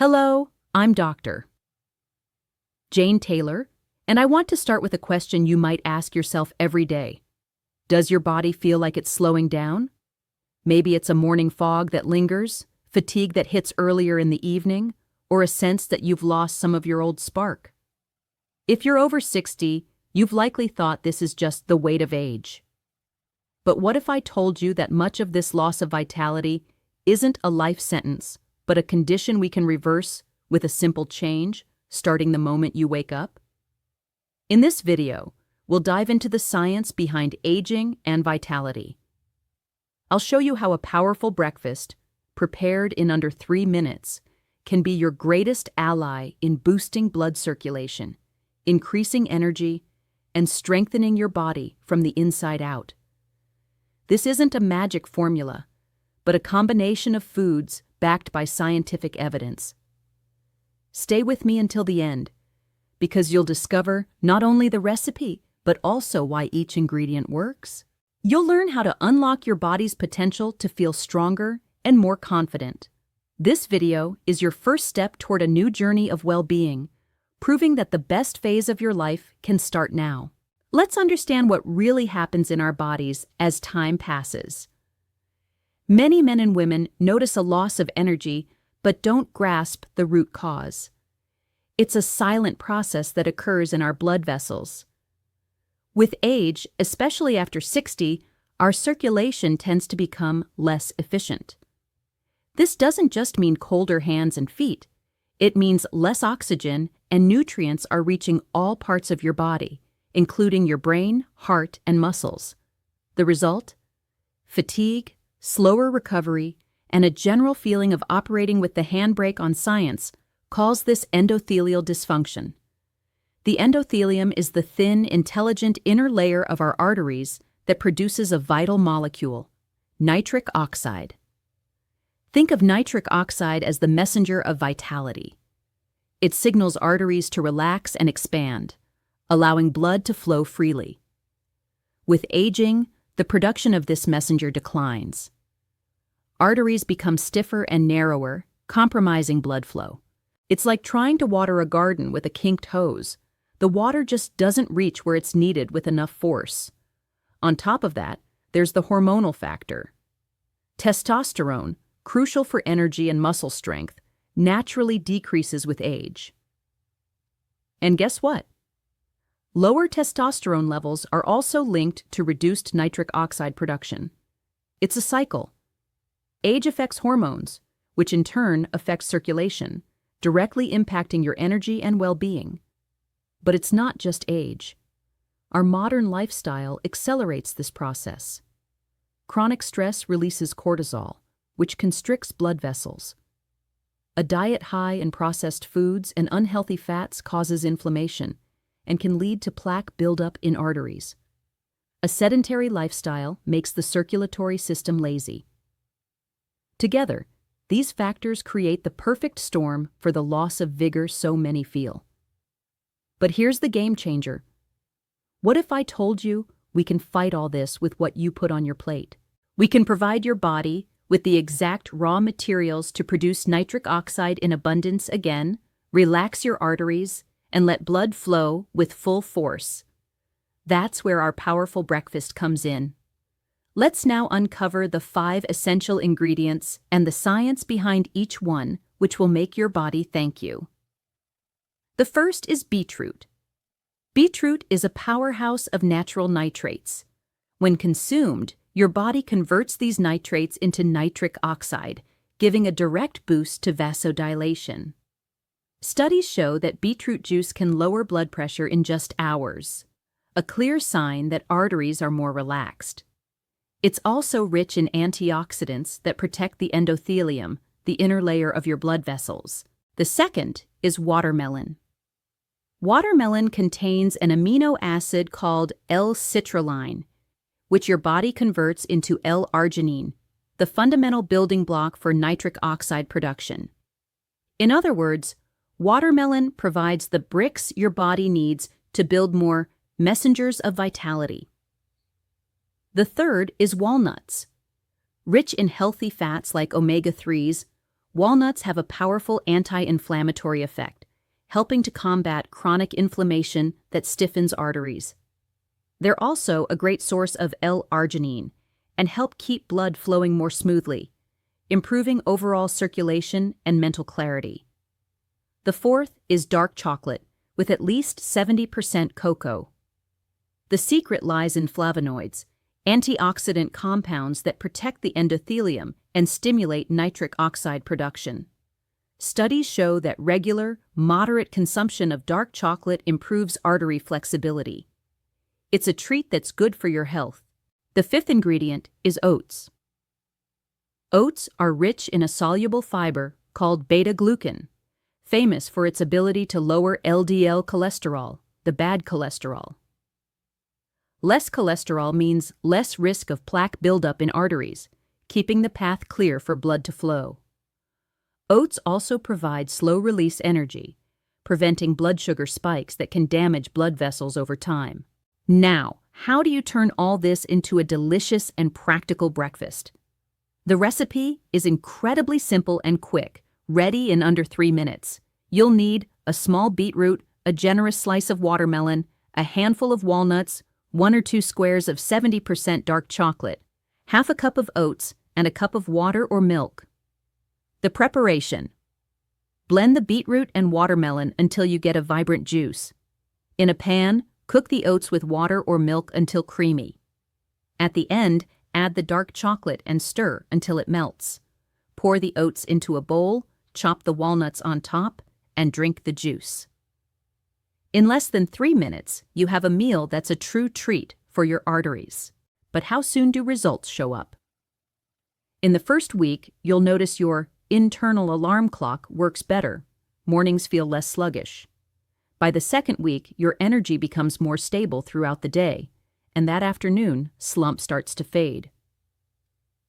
Hello, I'm Dr. Jane Taylor, and I want to start with a question you might ask yourself every day. Does your body feel like it's slowing down? Maybe it's a morning fog that lingers, fatigue that hits earlier in the evening, or a sense that you've lost some of your old spark. If you're over 60, you've likely thought this is just the weight of age. But what if I told you that much of this loss of vitality isn't a life sentence, but a condition we can reverse with a simple change, starting the moment you wake up? In this video, we'll dive into the science behind aging and vitality. I'll show you how a powerful breakfast, prepared in under 3 minutes, can be your greatest ally in boosting blood circulation, increasing energy, and strengthening your body from the inside out. This isn't a magic formula, but a combination of foods backed by scientific evidence. Stay with me until the end, because you'll discover not only the recipe, but also why each ingredient works. You'll learn how to unlock your body's potential to feel stronger and more confident. This video is your first step toward a new journey of well-being, proving that the best phase of your life can start now. Let's understand what really happens in our bodies as time passes. Many men and women notice a loss of energy but don't grasp the root cause. It's a silent process that occurs in our blood vessels. With age, especially after 60, our circulation tends to become less efficient. This doesn't just mean colder hands and feet. It means less oxygen and nutrients are reaching all parts of your body, including your brain, heart, and muscles. The result? Fatigue, slower recovery, and a general feeling of operating with the handbrake on science calls this endothelial dysfunction. The endothelium is the thin, intelligent inner layer of our arteries that produces a vital molecule, nitric oxide. Think of nitric oxide as the messenger of vitality. It signals arteries to relax and expand, allowing blood to flow freely. With aging, the production of this messenger declines. Arteries become stiffer and narrower, compromising blood flow. It's like trying to water a garden with a kinked hose. The water just doesn't reach where it's needed with enough force. On top of that, there's the hormonal factor. Testosterone, crucial for energy and muscle strength, naturally decreases with age. And guess what? Lower testosterone levels are also linked to reduced nitric oxide production. It's a cycle. Age affects hormones, which in turn affects circulation, directly impacting your energy and well-being. But it's not just age. Our modern lifestyle accelerates this process. Chronic stress releases cortisol, which constricts blood vessels. A diet high in processed foods and unhealthy fats causes inflammation and can lead to plaque buildup in arteries. A sedentary lifestyle makes the circulatory system lazy. Together, these factors create the perfect storm for the loss of vigor so many feel. But here's the game changer. What if I told you we can fight all this with what you put on your plate? We can provide your body with the exact raw materials to produce nitric oxide in abundance again, relax your arteries, and let blood flow with full force. That's where our powerful breakfast comes in. Let's now uncover the 5 essential ingredients and the science behind each one, which will make your body thank you. The first is beetroot. Beetroot is a powerhouse of natural nitrates. When consumed, your body converts these nitrates into nitric oxide, giving a direct boost to vasodilation. Studies show that beetroot juice can lower blood pressure in just hours, a clear sign that arteries are more relaxed. It's also rich in antioxidants that protect the endothelium, the inner layer of your blood vessels. The second is watermelon. Watermelon contains an amino acid called L-citrulline, which your body converts into L-arginine, the fundamental building block for nitric oxide production. In other words, watermelon provides the bricks your body needs to build more messengers of vitality. The third is walnuts. Rich in healthy fats like omega-3s, Walnuts have a powerful anti-inflammatory effect, helping to combat chronic inflammation that stiffens arteries. They're also a great source of L-arginine and help keep blood flowing more smoothly, improving overall circulation and mental clarity. The fourth is dark chocolate, with at least 70% cocoa. The secret lies in flavonoids, antioxidant compounds that protect the endothelium and stimulate nitric oxide production. Studies show that regular, moderate consumption of dark chocolate improves artery flexibility. It's a treat that's good for your health. The fifth ingredient is oats. Oats are rich in a soluble fiber called beta-glucan, famous for its ability to lower LDL cholesterol, the bad cholesterol. Less cholesterol means less risk of plaque buildup in arteries, keeping the path clear for blood to flow. Oats also provide slow-release energy, preventing blood sugar spikes that can damage blood vessels over time. Now, how do you turn all this into a delicious and practical breakfast? The recipe is incredibly simple and quick, ready in under 3 minutes. You'll need a small beetroot, a generous slice of watermelon, a handful of walnuts, 1 or 2 squares of 70% dark chocolate, half a cup of oats, and a cup of water or milk. The preparation. Blend the beetroot and watermelon until you get a vibrant juice. In a pan, cook the oats with water or milk until creamy. At the end, add the dark chocolate and stir until it melts. Pour the oats into a bowl, chop the walnuts on top, and drink the juice. In less than 3 minutes, you have a meal that's a true treat for your arteries. But how soon do results show up? In the first week, you'll notice your internal alarm clock works better. Mornings feel less sluggish. By the second week, your energy becomes more stable throughout the day, and that afternoon, slump starts to fade.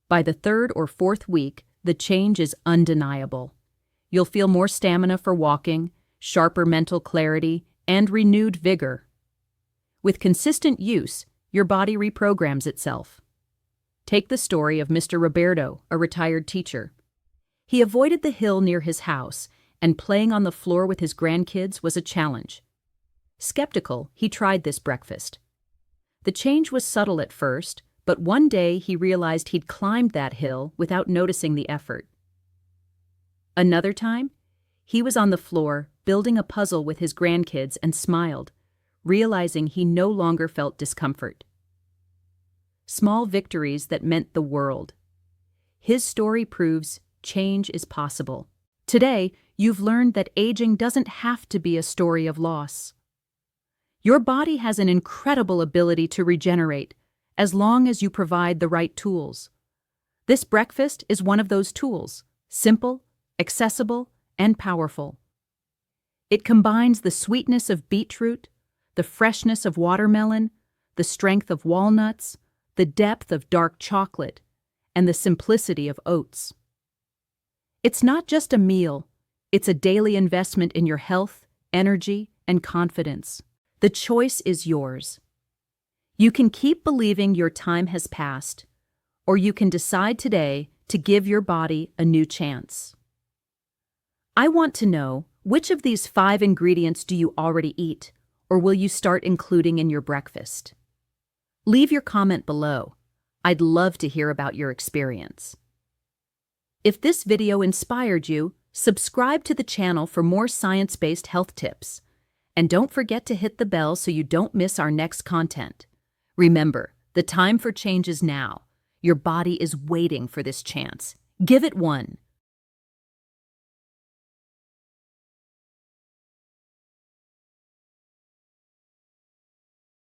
By the third or fourth week, the change is undeniable. You'll feel more stamina for walking, sharper mental clarity, and renewed vigor. With consistent use, your body reprograms itself. Take the story of Mr. Roberto, a retired teacher. He avoided the hill near his house, and playing on the floor with his grandkids was a challenge. Skeptical, he tried this breakfast. The change was subtle at first, but one day he realized he'd climbed that hill without noticing the effort. Another time, he was on the floor, building a puzzle with his grandkids, and smiled, realizing he no longer felt discomfort. Small victories that meant the world. His story proves change is possible. Today, you've learned that aging doesn't have to be a story of loss. Your body has an incredible ability to regenerate, as long as you provide the right tools. This breakfast is one of those tools, simple, accessible, and powerful. It combines the sweetness of beetroot, the freshness of watermelon, the strength of walnuts, the depth of dark chocolate, and the simplicity of oats. It's not just a meal, it's a daily investment in your health, energy, and confidence. The choice is yours. You can keep believing your time has passed, or you can decide today to give your body a new chance. I want to know, which of these 5 ingredients do you already eat, or will you start including in your breakfast? Leave your comment below. I'd love to hear about your experience. If this video inspired you, subscribe to the channel for more science-based health tips. And don't forget to hit the bell so you don't miss our next content. Remember, the time for change is now. Your body is waiting for this chance. Give it one.